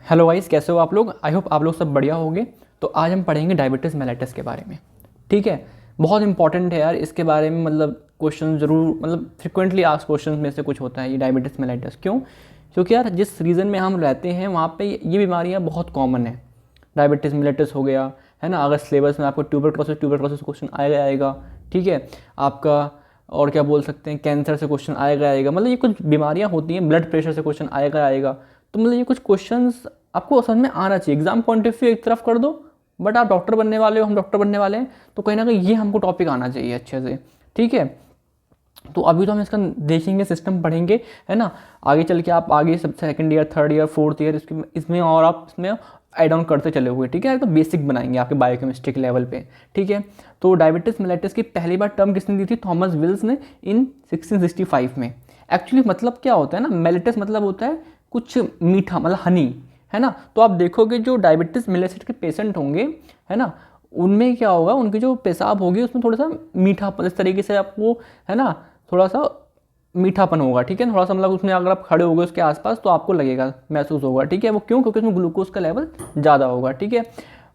Hello guys, कैसे हो आप लोग। आई होप आप लोग सब बढ़िया होंगे। तो आज हम पढ़ेंगे डायबिटीज़ मेलिटस के बारे में। ठीक है, बहुत इंपॉर्टेंट है यार इसके बारे में। मतलब क्वेश्चन ज़रूर, मतलब फ्रिक्वेंटली आस्क क्वेश्चन में से कुछ होता है ये डायबिटीज़ मेलिटस। क्यों? क्योंकि यार जिस रीजन में हम रहते हैं वहाँ पे ये बीमारियाँ बहुत कॉमन है। डायबिटीज़ मेलिटस हो गया है ना। अगर सिलेबस में आपको ट्यूबरक्लोसिस क्वेश्चन आएगा आएगा। ठीक है, आपका और क्या बोल सकते हैं, कैंसर से क्वेश्चन आएगा आएगा। मतलब ये कुछ बीमारियाँ होती हैं, ब्लड प्रेशर से क्वेश्चन आएगा आएगा। तो मतलब ये कुछ क्वेश्चंस आपको समझ में आना चाहिए। एग्जाम पॉइंट ऑफ व्यू एक तरफ कर दो, बट आप डॉक्टर बनने वाले हो, हम डॉक्टर बनने वाले हैं, तो कहीं ना कहीं ये हमको टॉपिक आना चाहिए अच्छे से। ठीक है, तो अभी तो हम इसका देखेंगे, सिस्टम पढ़ेंगे, है ना। आगे चल के आप आगे सब second year, third year, fourth year इसमें और आप इसमें ऐड ऑन करते चले हुए। ठीक है, तो बेसिक बनाएंगे आपके बायोकेमिस्ट्री के लेवल पे। ठीक है, तो डायबिटीज मेलिटस की पहली बार टर्म किसने दी थी? थॉमस विल्स ने इन 1665 में। एक्चुअली मतलब क्या होता है ना, मेलिटस मतलब होता है कुछ मीठा, मतलब हनी, है ना। तो आप देखोगे जो डायबिटीज मेलिटस के पेशेंट होंगे, है ना, उनमें क्या होगा, उनकी जो पेशाब होगी उसमें थोड़ा सा मीठा, इस तरीके से आपको, है ना, थोड़ा सा मीठापन होगा। ठीक है, थोड़ा सा मतलब उसमें अगर आप खड़े होगे उसके आसपास तो आपको लगेगा, महसूस होगा। ठीक है, वो क्यों? क्योंकि उसमें ग्लूकोज का लेवल ज़्यादा होगा। ठीक है,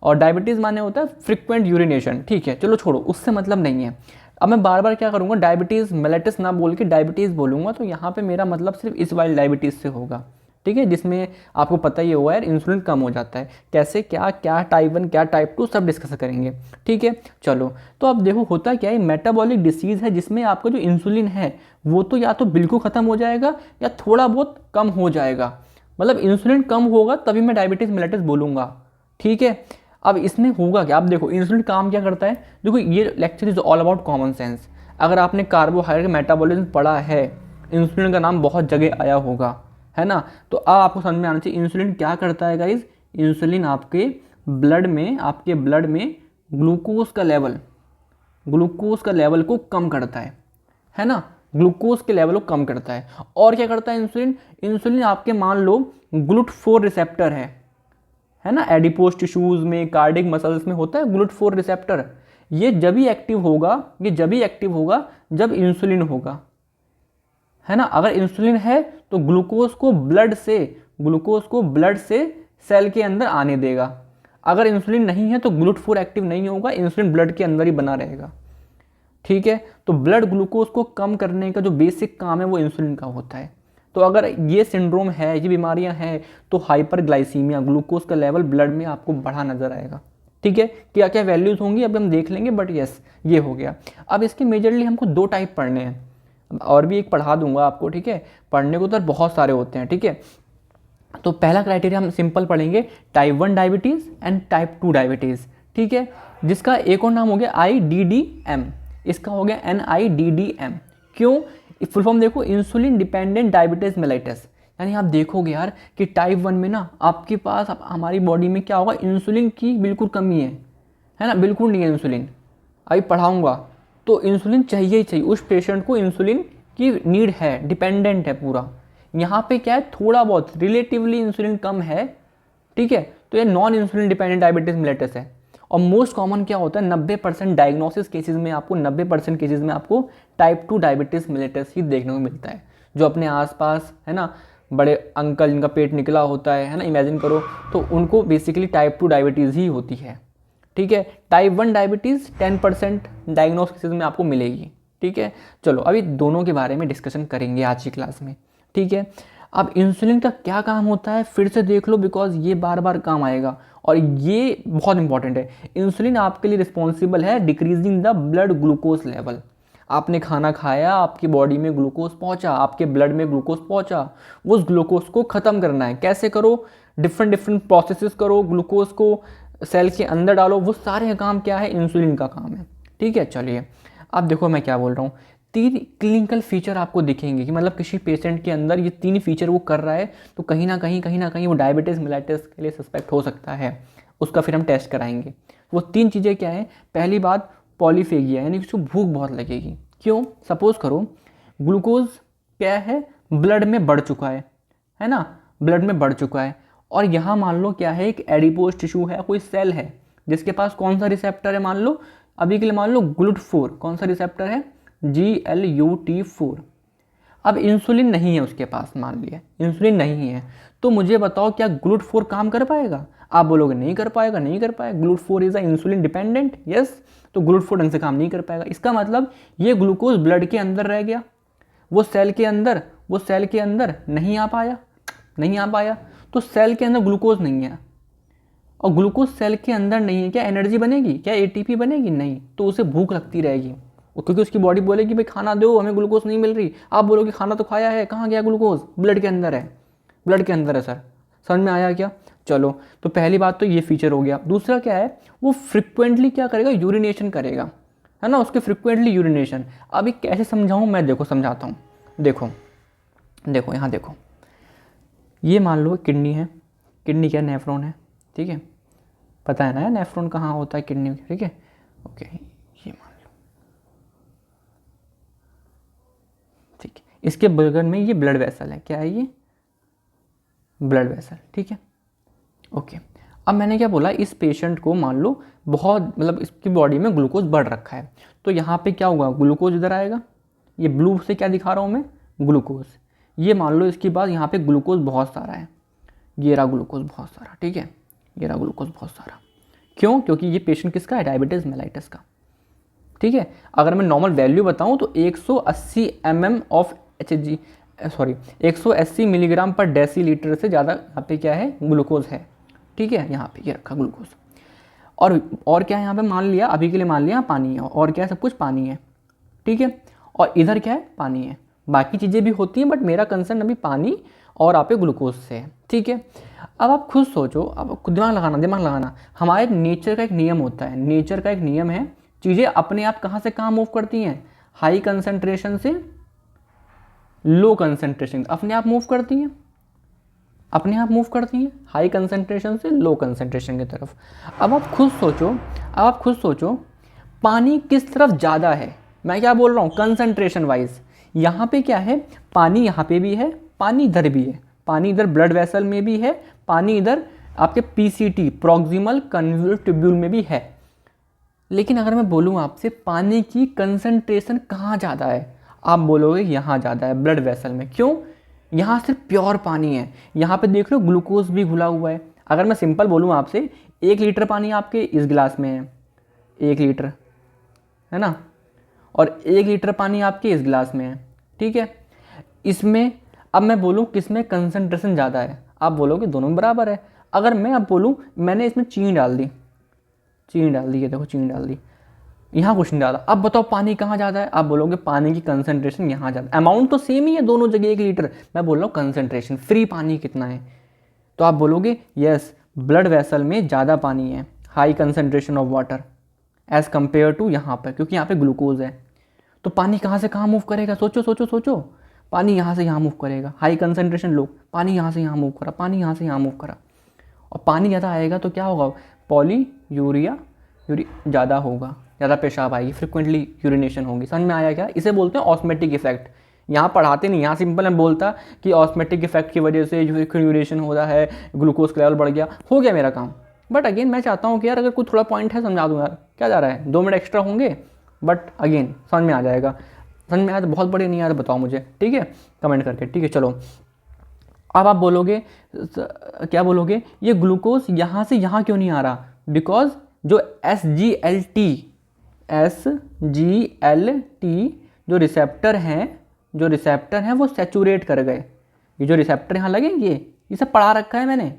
और डायबिटीज़ माने होता है फ्रिक्वेंट यूरिनेशन। ठीक है, चलो छोड़ो, उससे मतलब नहीं है। अब मैं बार बार क्या करूँगा, डायबिटीज़ मेलिटस ना बोल के डायबिटीज़ बोलूँगा, तो यहाँ पे मेरा मतलब सिर्फ इस वाली डायबिटीज़ से होगा। ठीक है, जिसमें आपको पता ही होगा यार, इंसुलिन कम हो जाता है। कैसे, क्या क्या टाइप 1 क्या टाइप 2 सब डिस्कस करेंगे। ठीक है, चलो। तो अब देखो होता क्या है, मेटाबॉलिक डिसीज़ है जिसमें आपका जो इंसुलिन है वो तो या तो बिल्कुल ख़त्म हो जाएगा या थोड़ा बहुत कम हो जाएगा। मतलब इंसुलिन कम होगा तभी मैं डायबिटीज़ मेलिटस बोलूँगा। ठीक है, अब इसमें होगा क्या, आप देखो इंसुलिन काम क्या करता है। देखो ये lecture is all about common sense. अगर आपने कार्बोहाइड्रेट मेटाबॉलिज्म पढ़ा है, इंसुलिन का नाम बहुत जगह आया होगा, है ना। तो अब आपको समझ में आना चाहिए इंसुलिन क्या करता है गाइज। इंसुलिन आपके ब्लड में ग्लूकोज का लेवल को कम करता है ना। ग्लूकोज के लेवल को कम करता है। और क्या करता है इंसुलिन? इंसुलिन आपके मान लो GLUT4 रिसेप्टर है ना, एडिपोज टिश्यूज में, कार्डिक मसल्स में होता है GLUT4 रिसेप्टर। ये जब ही एक्टिव होगा जब इंसुलिन होगा, है ना। अगर इंसुलिन है तो ग्लूकोज को ब्लड से सेल के अंदर आने देगा। अगर इंसुलिन नहीं है तो GLUT4 एक्टिव नहीं होगा, इंसुलिन ब्लड के अंदर ही बना रहेगा। ठीक है, तो ब्लड ग्लूकोज को कम करने का जो बेसिक काम है वो इंसुलिन का होता है। तो अगर ये सिंड्रोम है, ये बीमारियां हैं, तो हाइपरग्लाइसीमिया, ग्लूकोज का लेवल ब्लड में आपको बढ़ा नजर आएगा। ठीक है, क्या क्या वैल्यूज होंगी अभी हम देख लेंगे, बट यस ये हो गया। अब इसके मेजरली हमको दो टाइप पढ़ने हैं, और भी एक पढ़ा दूंगा आपको। ठीक है, पढ़ने को तो बहुत सारे होते हैं। ठीक है, तो पहला क्राइटेरिया हम सिंपल पढ़ेंगे, type 1 diabetes and type 2 diabetes. ठीक है, जिसका एक और नाम हो गया IDDM, इसका हो गया NIDDM। क्यों? फुल फॉर्म देखो, इंसुलिन डिपेंडेंट डायबिटीज मेलिटस। यानी आप देखोगे यार कि टाइप 1 में ना आपके पास हमारी बॉडी में क्या होगा, इंसुलिन की बिल्कुल कमी है ना, बिल्कुल नहीं है इंसुलिन। अभी पढ़ाऊंगा। तो इंसुलिन चाहिए ही चाहिए, उस पेशेंट को इंसुलिन की नीड है, डिपेंडेंट है पूरा। यहाँ पे क्या है, थोड़ा बहुत रिलेटिवली इंसुलिन कम है। ठीक है, तो ये non insulin dependent diabetes mellitus है। और मोस्ट कॉमन क्या होता है, 90% डायग्नोसिस केसेस में आपको, 90% केसेस में आपको टाइप 2 डायबिटीज मेलिटस ही देखने को मिलता है। जो अपने आसपास, है ना, बड़े अंकल जिनका पेट निकला होता है ना, इमेजिन करो, तो उनको बेसिकली टाइप 2 डायबिटीज़ ही होती है। ठीक है, टाइप 1 डायबिटीज़ 10% डायग्नोसिस में आपको मिलेगी। ठीक है, चलो अभी दोनों के बारे में डिस्कशन करेंगे आज की क्लास में। ठीक है, अब इंसुलिन का क्या काम होता है फिर से देख लो, बिकॉज ये बार बार काम आएगा और ये बहुत इंपॉर्टेंट है। इंसुलिन आपके लिए रिस्पॉन्सिबल है decreasing the blood glucose level. आपने खाना खाया, आपकी बॉडी में ग्लूकोज पहुंचा, आपके ब्लड में ग्लूकोज पहुंचा, उस ग्लूकोज को ख़त्म करना है। कैसे करो? डिफरेंट प्रोसेसेस करो, ग्लूकोज को सेल के अंदर डालो, वो सारे काम क्या है, इंसुलिन का काम है। ठीक है, चलिए अब देखो मैं क्या बोल रहा हूँ। 3 क्लिनिकल फीचर आपको दिखेंगे कि मतलब किसी पेशेंट के अंदर ये 3 फीचर वो कर रहा है, तो कहीं ना कहीं वो डायबिटीज़ मेलिटस के लिए सस्पेक्ट हो सकता है। उसका फिर हम टेस्ट कराएंगे। वो 3 चीज़ें क्या हैं? पहली बात, पॉलीफेगिया, यानी कि उसको भूख बहुत लगेगी। क्यों? सपोज करो ग्लूकोज क्या है, ब्लड में बढ़ चुका है ना, ब्लड में बढ़ चुका है। और यहाँ मान लो क्या है, एक एडिपोज टिश्यू है, कोई सेल है जिसके पास कौन सा रिसेप्टर है, मान लो अभी के लिए मान लो GLUT4, कौन सा रिसेप्टर है, GLUT4। अब इंसुलिन नहीं है उसके पास, मान लिया इंसुलिन नहीं है, तो मुझे बताओ क्या GLUT4 काम कर पाएगा? आप बोलोगे नहीं कर पाएगा, नहीं कर पाएगा। GLUT4 is a insulin dependent, yes, तो GLUT4 ढंग से काम नहीं कर पाएगा। इसका मतलब ये ग्लूकोज ब्लड के अंदर रह गया, वो सेल के अंदर नहीं आ पाया। तो सेल के अंदर ग्लूकोज नहीं है, और ग्लूकोज सेल के अंदर नहीं है, क्या एनर्जी बनेगी? क्या ATP बनेगी? नहीं, तो उसे भूख लगती रहेगी, क्योंकि उसकी बॉडी बोलेगी भाई खाना दो, हमें ग्लूकोज नहीं मिल रही। आप बोलोगे खाना तो खाया है, कहाँ गया ग्लूकोज? ब्लड के अंदर है सर। समझ में आया क्या? चलो, तो पहली बात तो ये फीचर हो गया। दूसरा क्या है, वो फ्रिक्वेंटली क्या करेगा? यूरिनेशन करेगा, है ना, उसके फ्रिक्वेंटली यूरिनेशन। अभी कैसे समझाऊँ मैं? देखो समझाता हूँ। देखो यहाँ देखो, ये मान लो किडनी है, किडनी क्या नेफ्रॉन है, ठीक है, पता है ना नेफ्रॉन कहाँ होता है किडनी में, ठीक है, ओके, ये मान लो, ठीक है। इसके बगल में ये ब्लड वेसल है, क्या है ये? ब्लड वेसल, ठीक है, ओके। अब मैंने क्या बोला, इस पेशेंट को मान लो बहुत, मतलब इसकी बॉडी में ग्लूकोज बढ़ रखा है, तो यहाँ पे क्या होगा? ग्लूकोज इधर आएगा, ये ब्लू से क्या दिखा रहा हूँ मैं? ग्लूकोज। ये मान लो इसके बाद यहाँ पे ग्लूकोज बहुत सारा है, ये रहा ग्लूकोज बहुत सारा, ठीक है, ये रहा ग्लूकोज बहुत सारा। क्यों? क्योंकि ये पेशेंट किसका है? डायबिटीज़ मेलाइटस का, ठीक है। अगर मैं नॉर्मल वैल्यू बताऊँ तो 180 mm of HG, sorry 180 milligram पर डेसीलीटर से ज़्यादा यहाँ पे क्या है? ग्लूकोज है, ठीक है। यहाँ पे ये रखा ग्लूकोज, और क्या है यहाँ पे? मान लिया, अभी के लिए मान लिया पानी है, और क्या है? सब कुछ पानी है, ठीक है। और इधर क्या है? पानी है, बाकी चीज़ें भी होती हैं, बट मेरा कंसर्न अभी पानी और आप पे ग्लूकोज से है, ठीक है। अब आप खुद सोचो, अब खुद दिमाग लगाना। हमारे नेचर का एक नियम होता है, नेचर का एक नियम है, चीज़ें अपने आप कहाँ से कहाँ मूव करती हैं? हाई कंसंट्रेशन से लो कंसंट्रेशन, अपने आप मूव करती हैं, हाई कंसंट्रेशन से लो कंसंट्रेशन की तरफ। अब आप खुद सोचो पानी किस तरफ ज़्यादा है? मैं क्या बोल रहा हूँ? Concentration wise. यहाँ पे क्या है? पानी यहाँ पे भी है, पानी इधर भी है, पानी इधर ब्लड वेसल में भी है, पानी इधर आपके PCT प्रॉक्सिमल कन्वोल्यूट ट्यूब्यूल में भी है। लेकिन अगर मैं बोलूँ आपसे पानी की कंसंट्रेशन कहाँ ज़्यादा है, आप बोलोगे यहाँ ज़्यादा है, ब्लड वेसल में। क्यों? यहाँ सिर्फ प्योर पानी है, यहाँ पे देख लो ग्लूकोज भी घुला हुआ है। अगर मैं सिंपल बोलूँ आपसे, 1 लीटर पानी आपके इस गिलास में है, 1 लीटर, है ना, और 1 लीटर पानी आपके इस गिलास में है, ठीक है। इसमें अब मैं बोलूँ किसमें कंसंट्रेशन ज़्यादा है, आप बोलोगे दोनों में बराबर है। अगर मैं अब बोलूँ मैंने इसमें चीनी डाल दी, ये देखो चीनी डाल दी, यहाँ कुछ नहीं डाला, अब बताओ पानी कहाँ ज़्यादा है? आप बोलोगे पानी की कंसंट्रेशन यहाँ ज़्यादा। अमाउंट तो सेम ही है दोनों जगह 1 लीटर, मैं बोल रहा हूँ कंसंट्रेशन, फ्री पानी कितना है, तो आप बोलोगे यस ब्लड वेसल में ज़्यादा पानी है, high concentration of water as compare to यहाँ पर, क्योंकि यहाँ पे ग्लूकोज है। तो पानी कहाँ से कहाँ मूव करेगा? सोचो, पानी यहाँ से यहाँ मूव करेगा, हाई कंसंट्रेशन लो, पानी यहाँ से यहाँ मूव करा, पानी यहाँ से यहाँ मूव करा, और पानी ज़्यादा आएगा तो क्या होगा? यूरिया ज़्यादा होगा, ज़्यादा पेशाब आएगी, फ्रिक्वेंटली यूरिनेशन होगी। समझ में आया क्या? इसे बोलते हैं ऑस्मेटिक इफेक्ट। यहाँ पढ़ाते नहीं, यहाँ सिंपल मैं बोलता कि ऑस्मेटिक इफेक्ट की वजह से यूरिनेशन हो रहा है, ग्लूकोज का लेवल बढ़ गया, हो गया मेरा काम। बट अगेन मैं चाहता हूँ कि यार अगर कोई थोड़ा पॉइंट है समझा दूँ यार, क्या जा रहा है, 2 मिनट एक्स्ट्रा होंगे, बट अगेन समझ में आ जाएगा। समझ में आया तो बहुत बढ़िया, नहीं आया तो बताओ मुझे, ठीक है, कमेंट करके, ठीक है। चलो अब आप बोलोगे, क्या बोलोगे, ये ग्लूकोज यहाँ से यहाँ क्यों नहीं आ रहा? बिकॉज जो SGLT जो रिसेप्टर हैं वो सैचुरेट कर गए। ये जो रिसेप्टर यहाँ लगेंगे, ये सब पढ़ा रखा है मैंने।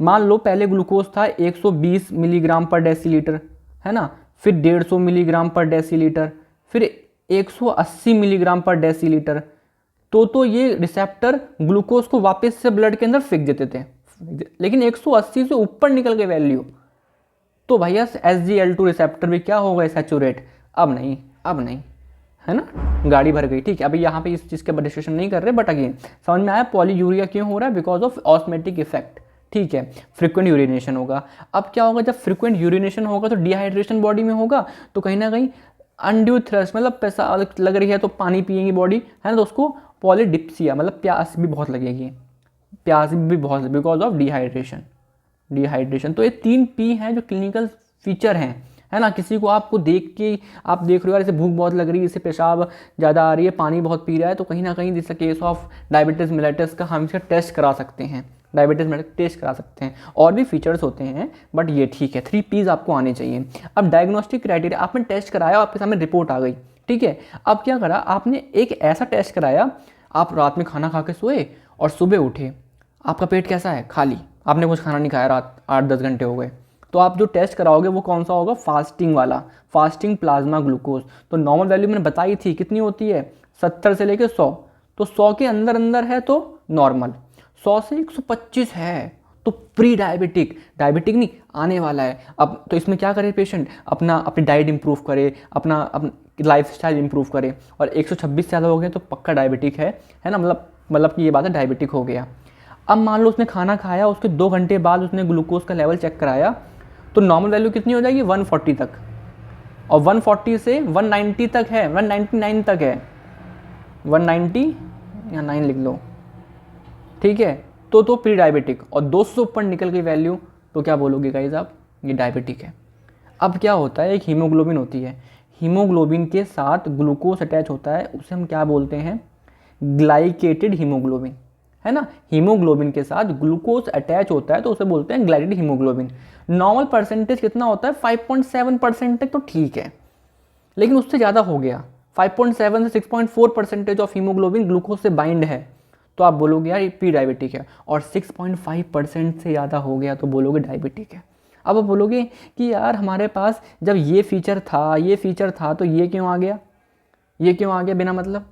मान लो पहले ग्लूकोज था 120 मिलीग्राम पर डेसीलीटर, है ना, फिर 150 मिलीग्राम पर डेसीलीटर, फिर 180 मिलीग्राम पर डेसीलीटर। तो ये रिसेप्टर ग्लूकोज को वापस से ब्लड के अंदर फेंक देते थे, लेकिन 180 से ऊपर निकल गई वैल्यू, तो भैया SGL2 रिसेप्टर भी क्या हो गए? सैचुरेट। अब नहीं, है ना, गाड़ी भर गई, ठीक है। अभी यहाँ पे इस चीज़ के डिस्कशन नहीं कर रहे, बट अगेन समझ में आया पॉलीयूरिया क्यों हो रहा है? बिकॉज ऑफ ऑस्मेटिक इफेक्ट, ठीक है। फ्रिक्वेंट यूरिनेशन होगा। अब क्या होगा? जब फ्रिक्वेंट यूरिनेशन होगा तो डिहाइड्रेशन बॉडी में होगा, तो कहीं ना कहीं अनड्यू थ्रस्ट, मतलब पैसा लग रही है तो पानी पिएंगी बॉडी, है ना, तो उसको पॉलीडिप्सिया, मतलब प्यास भी बहुत लगेगी, बिकॉज ऑफ डिहाइड्रेशन। तो ये 3 P हैं जो क्लिनिकल फीचर हैं है ना। किसी को आपको देख के आप देख रहे हो यार इसे भूख बहुत लग रही है, इसे पेशाब ज़्यादा आ रही है, पानी बहुत पी रहा है, तो कहीं ना कहीं this case of diabetes mellitus का हम इसका टेस्ट करा सकते हैं, डायबिटीज़ मेलिटस टेस्ट करा सकते हैं। और भी फीचर्स होते हैं बट ये ठीक है, 3 P's आपको आने चाहिए। अब डायग्नोस्टिक क्राइटेरिया, आपने टेस्ट कराया, आपके सामने रिपोर्ट आ गई, ठीक है। अब क्या करा आपने, एक ऐसा टेस्ट कराया, आप रात में खाना खा के सोए और सुबह उठे, आपका पेट कैसा है, खाली, आपने कुछ खाना नहीं खाया, रात 8-10 घंटे हो गए, तो आप जो टेस्ट कराओगे वो कौन सा होगा, फास्टिंग वाला, फास्टिंग प्लाज्मा ग्लूकोज। तो नॉर्मल वैल्यू मैंने बताई थी कितनी होती है, 70 से लेकर 100, तो 100 के अंदर अंदर है तो नॉर्मल, 100 से 125 है तो प्री डायबिटिक, डायबिटिक नहीं आने वाला है। अब तो इसमें क्या करे पेशेंट, अपनी डाइट इंप्रूव करे, अपना लाइफ स्टाइल इंप्रूव करे, और 126 से ज़्यादा हो गया तो पक्का डायबिटिक है ना, मतलब कि ये बात है डायबिटिक हो गया। अब मान लो उसने खाना खाया, उसके 2 घंटे बाद उसने ग्लूकोज का लेवल चेक कराया, तो नॉर्मल वैल्यू कितनी हो जाएगी, 140 तक, और 140 से 190 तक है, 199 तक है, 190 या 9 लिख लो, ठीक है। तो प्री डायबिटिक, और 200 ऊपर निकल गई वैल्यू तो क्या बोलोगे गाइस आप, ये डायबिटिक है। अब क्या होता है, एक हीमोग्लोबिन होती है, हीमोग्लोबिन के साथ ग्लूकोज अटैच होता है, उसे हम क्या बोलते हैं, ग्लाइकेटेड हीमोग्लोबिन, है ना। हीमोग्लोबिन के साथ ग्लूकोज अटैच होता है तो उसे बोलते हैं ग्लाइकेटेड हीमोग्लोबिन। नॉर्मल परसेंटेज कितना होता है, 5.7% तक तो ठीक है, लेकिन उससे ज़्यादा हो गया, 5.7 से 6.4% ऑफ हीमोग्लोबिन ग्लूकोज से बाइंड है, तो आप बोलोगे यार ये प्री डायबिटिक है। और 6.5% से ज़्यादा हो गया तो बोलोगे डायबिटिक है। अब आप बोलोगे कि यार हमारे पास जब ये फीचर था तो ये क्यों आ गया, ये क्यों आ गया बिना मतलब।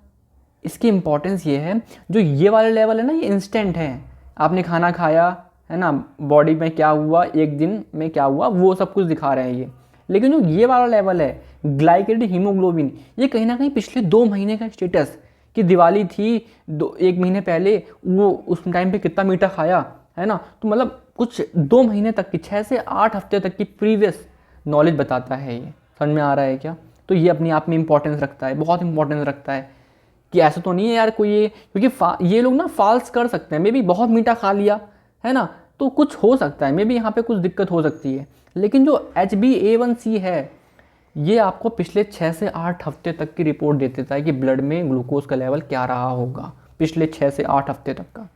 इसकी इंपॉर्टेंस ये है, जो ये वाला लेवल है ना, ये इंस्टेंट है, आपने खाना खाया है ना, बॉडी में क्या हुआ, एक दिन में क्या हुआ, वो सब कुछ दिखा रहे हैं ये। लेकिन जो ये वाला लेवल है ग्लाइकेटेड हीमोग्लोबिन, ये कहीं ना कहीं पिछले 2 महीने का स्टेटस, कि दिवाली थी 1 महीने पहले, वो उस टाइम पे कितना मीठा खाया, है ना, तो मतलब कुछ 2 महीने तक की, 6 से 8 हफ्ते तक की प्रीवियस नॉलेज बताता है ये। समझ में आ रहा है क्या। तो ये अपने आप में इंपॉर्टेंस रखता है, बहुत इंपॉर्टेंस रखता है, कि ऐसा तो नहीं है यार कोई ये, क्योंकि ये लोग ना फॉल्स कर सकते हैं, मे बी बहुत मीठा खा लिया है ना, तो कुछ हो सकता है, मे बी यहाँ पे कुछ दिक्कत हो सकती है। लेकिन जो HbA1c है, ये आपको पिछले 6 से 8 हफ्ते तक की रिपोर्ट दे देता है कि ब्लड में ग्लूकोज का लेवल क्या रहा होगा पिछले 6 से 8 हफ्ते तक का।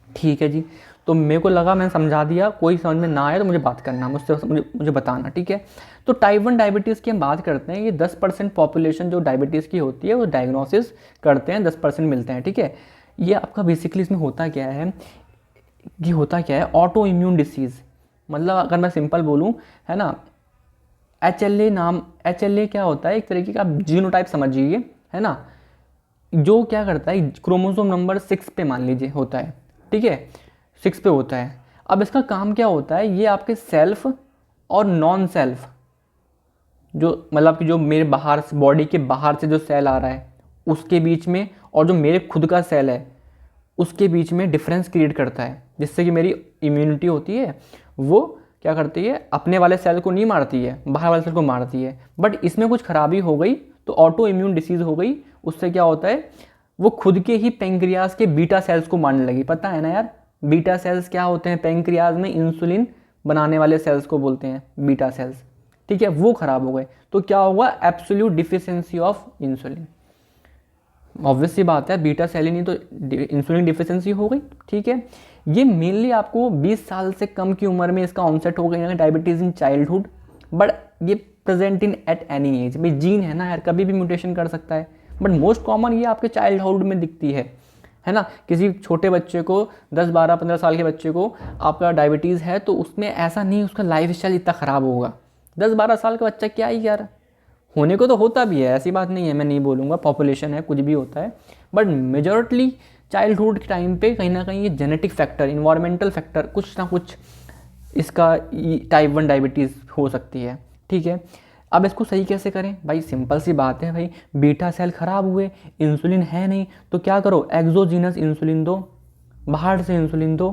ठीक है जी, तो मेरे को लगा मैंने समझा दिया, कोई समझ में ना आए तो मुझे बात करना, मुझे बताना, ठीक है। तो टाइप 1 डायबिटीज़ की हम बात करते हैं, ये 10% पॉपुलेशन जो डायबिटीज़ की होती है वो डायग्नोसिस करते हैं, 10% मिलते हैं, ठीक है। ये आपका बेसिकली इसमें होता क्या है, ऑटो इम्यून डिसीज़, मतलब अगर मैं सिंपल बोलूँ, है ना, HLA क्या होता है, एक तरीके का आप जीनोटाइप समझिए, है ना, जो क्या करता है क्रोमोसोम नंबर 6 पे मान लीजिए होता है, ठीक है, 6 पे होता है। अब इसका काम क्या होता है, ये आपके सेल्फ और नॉन सेल्फ, जो मतलब कि जो मेरे बाहर से, बॉडी के बाहर से जो सेल आ रहा है उसके बीच में, और जो मेरे खुद का सेल है उसके बीच में डिफरेंस क्रिएट करता है, जिससे कि मेरी इम्यूनिटी होती है वो क्या करती है, अपने वाले सेल को नहीं मारती है, बाहर वाले सेल को मारती है। बट इसमें कुछ खराबी हो गई तो ऑटो इम्यून डिसीज़ हो गई, उससे क्या होता है, वो खुद के ही पेंक्रियाज के बीटा सेल्स को मारने लगी। पता है ना यार, बीटा सेल्स क्या होते हैं, पेंक्रियाज में इंसुलिन बनाने वाले सेल्स को बोलते हैं बीटा सेल्स, ठीक है, वो खराब हो गए तो क्या होगा, absolute deficiency of insulin. Obvious सी बात है, बीटा सेल ही नहीं तो इंसुलिन डिफिशियंसी हो गई, ठीक है। ये मेनली आपको 20 साल से कम की उम्र में इसका ऑनसेट हो गया, डायबिटीज़ इन चाइल्डहुड, बट ये present in at any as. भाई जीन है ना यार, कभी भी म्यूटेशन कर सकता है, बट मोस्ट कॉमन ये आपके चाइल्डहुड में दिखती है ना। किसी छोटे बच्चे को 10, 12, 15 साल के बच्चे को आपका डायबिटीज़ है तो उसमें ऐसा नहीं उसका लाइफ स्टाइल इतना ख़राब होगा। 10-12 साल का बच्चा क्या ही यार, होने को तो होता भी है, ऐसी बात नहीं है, मैं नहीं बोलूँगा, पॉपुलेशन है, कुछ भी होता है, बट मेजॉरिटली चाइल्डहुड के टाइम पे कहीं ना कहीं ये जेनेटिक फैक्टर, इन्वायरमेंटल फैक्टर, कुछ ना कुछ इसका टाइप 1 डायबिटीज़ हो सकती है, ठीक है। अब इसको सही कैसे करें भाई, सिंपल सी बात है भाई, बीटा सेल खराब हुए, इंसुलिन है नहीं तो क्या करो, एक्सोजीनस इंसुलिन दो, बाहर से इंसुलिन दो,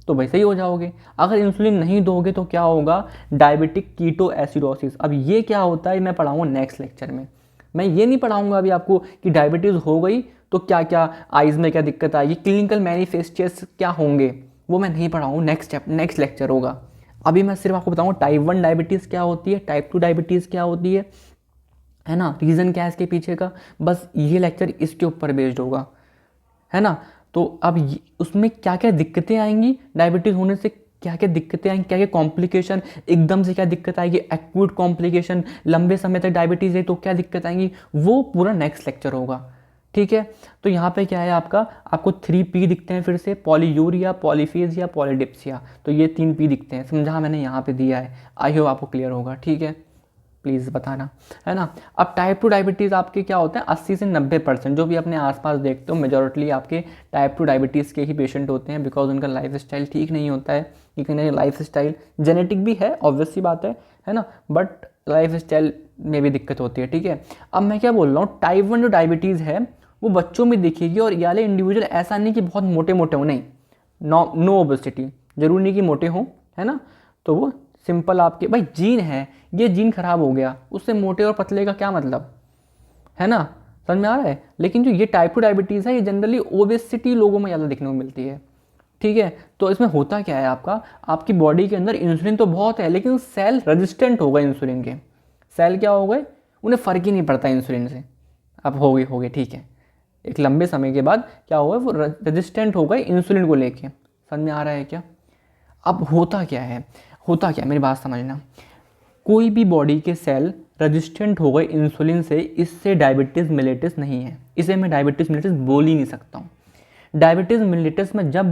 तो वैसे ही हो जाओगे। अगर इंसुलिन नहीं दोगे तो क्या होगा, डायबिटिक कीटो एसिडोसिस। अब ये क्या होता है मैं पढ़ाऊँगा नेक्स्ट लेक्चर में, मैं ये नहीं पढ़ाऊँगा अभी आपको कि डायबिटीज़ हो गई तो क्या क्या आइज़ में क्या दिक्कत आएगी, क्लिनिकल मैनिफेस्टेशन क्या होंगे, वो मैं नहीं पढ़ाऊँ, नेक्स्ट लेक्चर होगा। अभी मैं सिर्फ आपको बताऊंगा टाइप 1 डायबिटीज़ क्या होती है, टाइप 2 डायबिटीज़ क्या होती है ना, रीज़न क्या है इसके पीछे का, बस ये लेक्चर इसके ऊपर बेस्ड होगा, है ना। तो अब उसमें क्या क्या दिक्कतें आएंगी डायबिटीज़ होने से, क्या क्या दिक्कतें आएंगी, क्या क्या कॉम्प्लिकेशन, एकदम से क्या दिक्कत आएगी, एक्यूट कॉम्प्लिकेशन, लंबे समय तक डायबिटीज़ है तो क्या दिक्कत आएंगी, वो पूरा नेक्स्ट लेक्चर होगा, ठीक है। तो यहाँ पे क्या है आपको 3P दिखते हैं फिर से, पॉलीयूरिया, पॉलीफेजिया, पॉलीडिप्सिया, तो ये 3P दिखते हैं, समझा मैंने यहाँ पे दिया है, आई होप आपको क्लियर होगा, ठीक है, प्लीज़ बताना, है ना। अब टाइप 2 डायबिटीज़ आपके क्या होते हैं, 80 से 90% जो भी अपने आसपास देखते हो मेजॉरिटली आपके टाइप 2 डायबिटीज़ के ही पेशेंट होते हैं, बिकॉज उनका लाइफ स्टाइल ठीक नहीं होता है, क्योंकि लाइफ स्टाइल जेनेटिक भी है, ऑब्वियस सी बात है ना, बट लाइफ स्टाइल में भी दिक्कत होती है, ठीक है। अब मैं क्या बोल रहा हूँ, टाइप 1 जो डायबिटीज़ है वो बच्चों में दिखेगी, और ये वाले इंडिविजुअल ऐसा नहीं कि बहुत मोटे मोटे हो, नहीं, नो ओबेसिटी, जरूरी नहीं कि मोटे हों, है ना, तो वो सिंपल आपके भाई जीन है, ये जीन खराब हो गया, उससे मोटे और पतले का क्या मतलब, है ना, समझ में आ रहा है। लेकिन जो ये टाइप 2 डायबिटीज़ है ये जनरली ओबेसिटी लोगों में ज़्यादा देखने को मिलती है, ठीक है। तो इसमें होता क्या है आपकी बॉडी के अंदर इंसुलिन तो बहुत है, लेकिन सेल रेजिस्टेंट हो गए इंसुलिन के, सेल क्या हो गए, उन्हें फ़र्क ही नहीं पड़ता इंसुलिन से, अब हो गए ठीक है, एक लंबे समय के बाद क्या हुआ, वो रेजिस्टेंट हो गए इंसुलिन को लेके, समझ में आ रहा है क्या। अब होता क्या है, मेरी बात समझना, कोई भी बॉडी के सेल रेजिस्टेंट हो गए इंसुलिन से, इससे डायबिटीज़ मिलेटस नहीं है, इसे मैं डायबिटीज़ मिलेटस बोल ही नहीं सकता हूँ। डायबिटीज़ मिलेटस मैं जब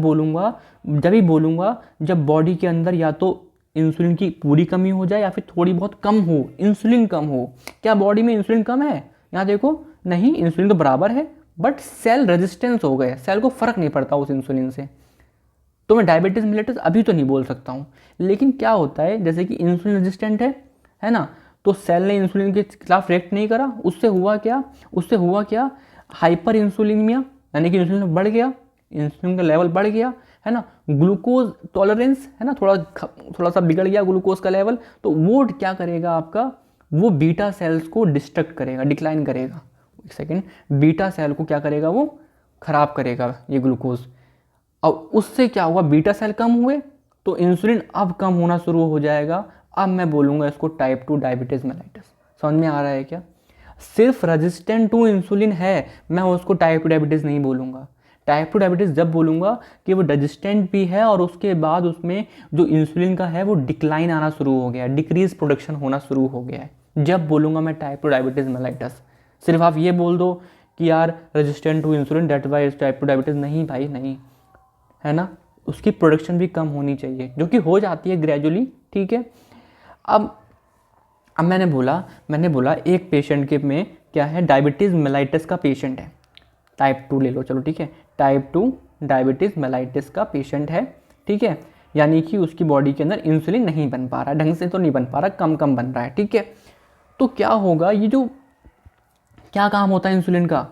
ही बोलूँगा जब बॉडी के अंदर या तो इंसुलिन की पूरी कमी हो जाए या फिर थोड़ी बहुत कम हो, इंसुलिन कम हो। क्या बॉडी में इंसुलिन कम है, यहाँ देखो, नहीं, इंसुलिन तो बराबर है, बट सेल रेजिस्टेंस हो गए, सेल को फ़र्क नहीं पड़ता उस इंसुलिन से, तो मैं डायबिटीज़ मिलेटस अभी तो नहीं बोल सकता हूँ। लेकिन क्या होता है, जैसे कि इंसुलिन रेजिस्टेंट है ना, तो सेल ने इंसुलिन के खिलाफ रिएक्ट नहीं करा, उससे हुआ क्या, हाइपर इंसुलिनिमिया, यानी कि इंसुलिन बढ़ गया, इंसुलिन का लेवल बढ़ गया, है ना, ग्लूकोज टॉलरेंस, है ना, थोड़ा सा बिगड़ गया ग्लूकोज का लेवल, तो वो क्या करेगा वो बीटा सेल्स को डिस्ट्रक्ट करेगा, डिक्लाइन करेगा, एक सेकेंड, बीटा सेल को क्या करेगा, वो खराब करेगा ये ग्लूकोज। अब उससे क्या हुआ, बीटा सेल कम हुए तो इंसुलिन अब कम होना शुरू हो जाएगा, अब मैं बोलूँगा इसको टाइप 2 डायबिटीज़ मेलाइटिस। समझ में आ रहा है क्या, सिर्फ रेजिस्टेंट टू इंसुलिन है, मैं उसको टाइप 2 डायबिटीज़ नहीं बोलूँगा। टाइप 2 डायबिटीज़ जब बोलूँगा कि वो रेजिस्टेंट भी है और उसके बाद उसमें जो इंसुलिन का है वो डिक्लाइन आना शुरू हो गया है, डिक्रीज प्रोडक्शन होना शुरू हो गया है, जब बोलूँगा मैं टाइप 2 डायबिटीज़ मेलाइटिस। सिर्फ आप ये बोल दो कि यार resistant to insulin that why type 2 diabetes, नहीं भाई नहीं, है ना, उसकी प्रोडक्शन भी कम होनी चाहिए, जो कि हो जाती है ग्रेजुअली, ठीक है। अब मैंने बोला एक पेशेंट के में क्या है, डायबिटीज़ मेलाइटिस का पेशेंट है, टाइप 2 ले लो, चलो ठीक है, टाइप 2 डायबिटीज़ मेलाइटिस का पेशेंट है, ठीक है, यानी कि उसकी बॉडी के अंदर इंसुलिन नहीं बन पा रहा, ढंग से तो नहीं बन पा रहा, कम बन रहा है, ठीक है। तो क्या होगा, ये जो क्या काम होता है इंसुलिन का,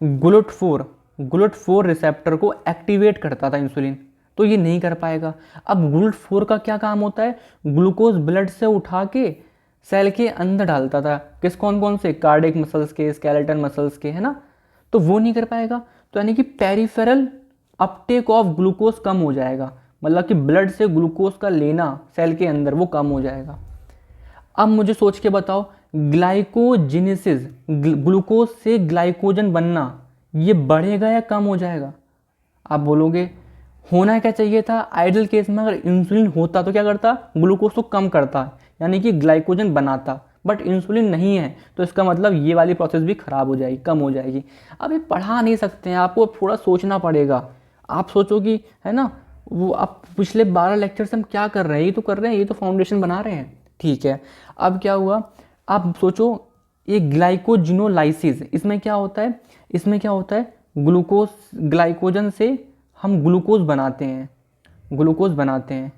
GLUT4 रिसेप्टर को एक्टिवेट करता था इंसुलिन, तो ये नहीं कर पाएगा। अब GLUT4 का क्या काम होता है, ग्लूकोज ब्लड से उठा के सेल के अंदर डालता था, कौन से, कार्डियक मसल्स के, स्केलेटन मसल्स के, है ना, तो वो नहीं कर पाएगा, तो यानी कि पेरिफेरल अपटेक ऑफ ग्लूकोज कम हो जाएगा, मतलब कि ब्लड से ग्लूकोज का लेना सेल के अंदर वो कम हो जाएगा। अब मुझे सोच के बताओ, ग्लाइकोजेनेसिस, ग्लूकोज से ग्लाइकोजन बनना, ये बढ़ेगा या कम हो जाएगा। आप बोलोगे होना क्या चाहिए था, आइडियल केस में अगर इंसुलिन होता तो क्या करता, ग्लूकोज को कम करता, यानी कि ग्लाइकोजन बनाता, बट इंसुलिन नहीं है, तो इसका मतलब ये वाली प्रोसेस भी खराब हो जाएगी, कम हो जाएगी। अब ये पढ़ा नहीं सकते हैं, आपको थोड़ा सोचना पड़ेगा। आप सोचो कि, है ना, वो आप पिछले 12 लेक्चर से हम क्या कर रहे हैं, ये तो कर रहे हैं, ये तो फाउंडेशन बना रहे हैं, ठीक है। अब क्या हुआ, आप सोचो ये ग्लाइकोजिनोलाइसिस, इसमें क्या होता है, ग्लूकोज, ग्लाइकोजन से हम ग्लूकोज बनाते हैं,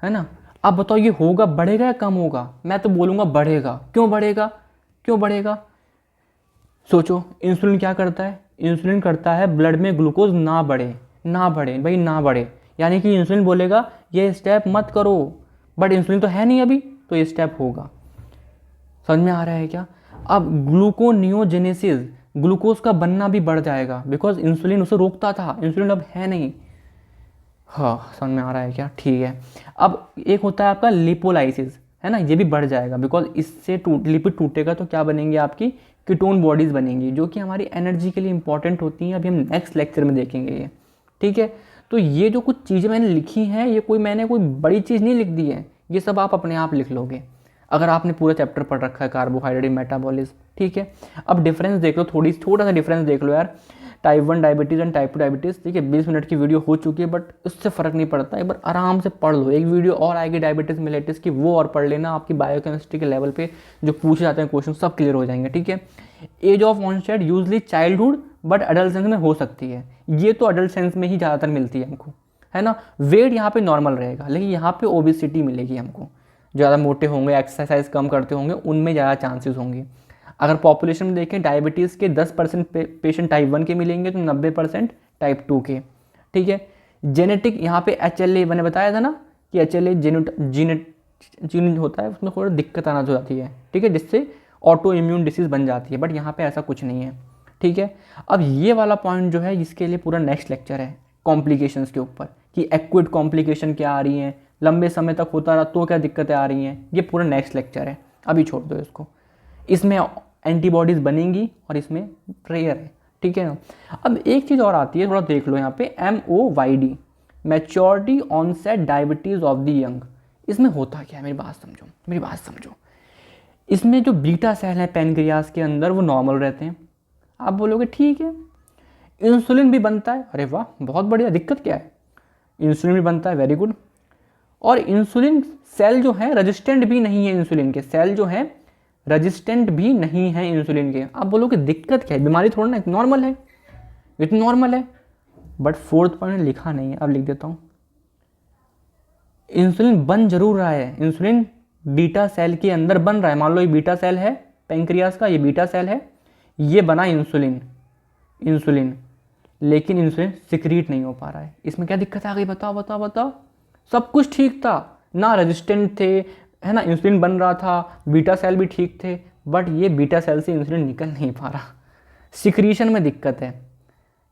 है ना। अब बताओ ये होगा, बढ़ेगा या कम होगा, मैं तो बोलूँगा बढ़ेगा। क्यों बढ़ेगा, सोचो, इंसुलिन क्या करता है, इंसुलिन करता है ब्लड में ग्लूकोज ना बढ़े, यानी कि इंसुलिन बोलेगा ये स्टेप मत करो, बट इंसुलिन तो है नहीं अभी, तो ये स्टेप होगा। समझ में आ रहा है क्या। अब ग्लूकोनियोजेनेसिस, ग्लूकोज का बनना भी बढ़ जाएगा, बिकॉज इंसुलिन उसे रोकता था, इंसुलिन अब है नहीं, हाँ समझ में आ रहा है क्या? ठीक है। अब एक होता है आपका लिपोलाइसिस, है ना, ये भी बढ़ जाएगा बिकॉज इससे लिपिड टूटेगा तो क्या बनेंगी आपकी कीटोन बॉडीज़ बनेंगी जो कि हमारी एनर्जी के लिए इंपॉर्टेंट होती हैं। अभी हम नेक्स्ट लेक्चर में देखेंगे ये, ठीक है। तो ये जो कुछ चीज़ें मैंने लिखी हैं ये मैंने कोई बड़ी चीज़ नहीं लिख दी है, ये सब आप अपने आप लिख लोगे अगर आपने पूरा चैप्टर पढ़ रखा है कार्बोहाइड्रेट मेटाबॉलिज्म, ठीक है। अब डिफरेंस देख लो, छोटा सा डिफरेंस देख लो यार, type 1 diabetes and type 2 diabetes, ठीक है। 20 मिनट की वीडियो हो चुकी है बट उससे फ़र्क नहीं पड़ता, एक बार आराम से पढ़ लो। एक वीडियो और आएगी डायबिटीज़ मिलेटिस की, वो और पढ़ लेना, आपकी बायोकेमिस्ट्री के लेवल पे जो पूछे जाते हैं क्वेश्चन सब क्लियर हो जाएंगे, ठीक है। Age of onset usually childhood but adult में हो सकती है, ये तो अडल्ट सेंस में ही ज़्यादातर मिलती है हमको, है ना। वेट यहाँ पे नॉर्मल रहेगा लेकिन यहाँ पे ओबेसिटी मिलेगी हमको, ज़्यादा मोटे होंगे, एक्सरसाइज कम करते होंगे, उनमें ज़्यादा चांसेस होंगे। अगर पॉपुलेशन में देखें डायबिटीज़ के 10% पेशेंट टाइप 1 के मिलेंगे तो 90% टाइप 2 के, ठीक है। जेनेटिक यहाँ पे HLA मैंने बताया था ना कि HLA जीन होता है, उसमें थोड़ा दिक्कत आना हो जाती है, ठीक है, जिससे ऑटो इम्यून डिसीज़ बन जाती है, बट यहाँ पे ऐसा कुछ नहीं है, ठीक है। अब ये वाला पॉइंट जो है इसके लिए पूरा नेक्स्ट लेक्चर है कॉम्प्लिकेशंस के ऊपर कि एक्यूट कॉम्प्लिकेशन क्या आ रही हैं, लंबे समय तक होता रहा तो क्या दिक्कतें आ रही हैं, ये पूरा नेक्स्ट लेक्चर है, अभी छोड़ दो इसको। इसमें एंटीबॉडीज़ बनेंगी और इसमें रेयर है, ठीक है ना। अब एक चीज़ और आती है, थोड़ा देख लो यहाँ पे MOYD, maturity onset diabetes of the young. इसमें होता क्या है, मेरी बात समझो। इसमें जो बीटा सेल है पैनक्रियास के अंदर वो नॉर्मल रहते हैं। आप बोलोगे ठीक है, इंसुलिन भी बनता है, अरे वाह बहुत बढ़िया, दिक्कत क्या है, इंसुलिन भी बनता है, वेरी गुड। और इंसुलिन सेल जो है रेजिस्टेंट भी नहीं है, इंसुलिन के सेल जो है रेजिस्टेंट भी नहीं है इंसुलिन के। आप बोलोगे दिक्कत क्या है, बीमारी थोड़ा ना, नॉर्मल है, ये तो नॉर्मल है। बट फोर्थ पॉइंट लिखा नहीं है, अब लिख देता हूँ। इंसुलिन बन जरूर रहा है, इंसुलिन बीटा सेल के अंदर बन रहा है। मान लो ये बीटा सेल है पैंक्रियास का, ये बीटा सेल है, ये बना इंसुलिन, लेकिन इंसुलिन सिक्रीट नहीं हो पा रहा है। इसमें क्या दिक्कत आ गई, बताओ। सब कुछ ठीक था ना, रेजिस्टेंट थे, है ना, इंसुलिन बन रहा था, बीटा सेल भी ठीक थे, बट ये बीटा सेल से इंसुलिन निकल नहीं पा रहा, सिक्रीशन में दिक्कत है।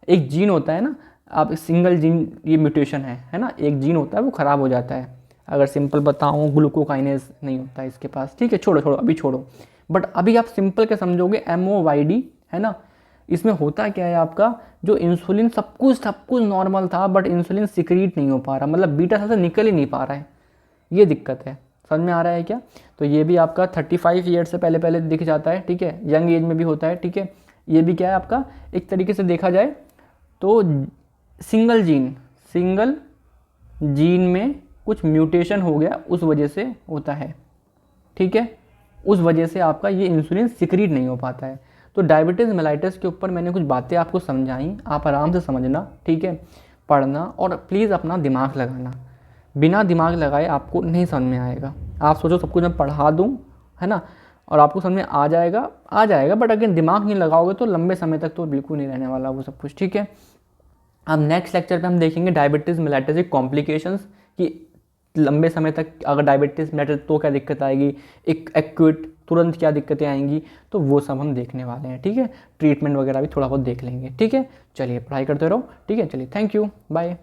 एक जीन होता है ना, आप सिंगल जीन, ये म्यूटेशन है ना, एक जीन होता है वो ख़राब हो जाता है। अगर सिंपल बताऊँ ग्लूकोकाइनेज नहीं होता है इसके पास, ठीक है, छोड़ो अभी छोड़ो। बट अभी आप सिंपल के समझोगे MOYD, है ना। इसमें होता क्या है आपका, जो इंसुलिन सब कुछ नॉर्मल था बट इंसुलिन सिक्रीट नहीं हो पा रहा, मतलब बीटा सेल से निकल ही नहीं पा रहा है, ये दिक्कत है। समझ में आ रहा है क्या? तो ये भी आपका 35 ईयर से पहले दिख जाता है, ठीक है, यंग एज में भी होता है, ठीक है। ये भी क्या है आपका, एक तरीके से देखा जाए तो सिंगल जीन में कुछ म्यूटेशन हो गया, उस वजह से होता है, ठीक है, उस वजह से आपका ये इंसुलिन सिक्रीट नहीं हो पाता है। तो डायबिटीज़ मेलाइटिस के ऊपर मैंने कुछ बातें आपको समझाई, आप आराम से समझना, ठीक है, पढ़ना और प्लीज़ अपना दिमाग लगाना। बिना दिमाग लगाए आपको नहीं समझ में आएगा। आप सोचो सब कुछ मैं पढ़ा दूँ, है ना, और आपको समझ में आ जाएगा, बट अगर दिमाग नहीं लगाओगे तो लंबे समय तक तो बिल्कुल नहीं रहने वाला वो सब कुछ, ठीक है। अब नेक्स्ट लेक्चर पे हम देखेंगे डायबिटीज़ मेलाइटिस कॉम्प्लिकेशंस, कि लंबे समय तक अगर डायबिटीज़ मेलाइटिस तो क्या दिक्कत आएगी, एक एक्यूट तुरंत क्या दिक्कतें आएंगी, तो वो सब हम देखने वाले हैं, ठीक है। ट्रीटमेंट वगैरह भी थोड़ा बहुत देख लेंगे, ठीक है। चलिए पढ़ाई करते रहो, ठीक है, चलिए, थैंक यू, बाय।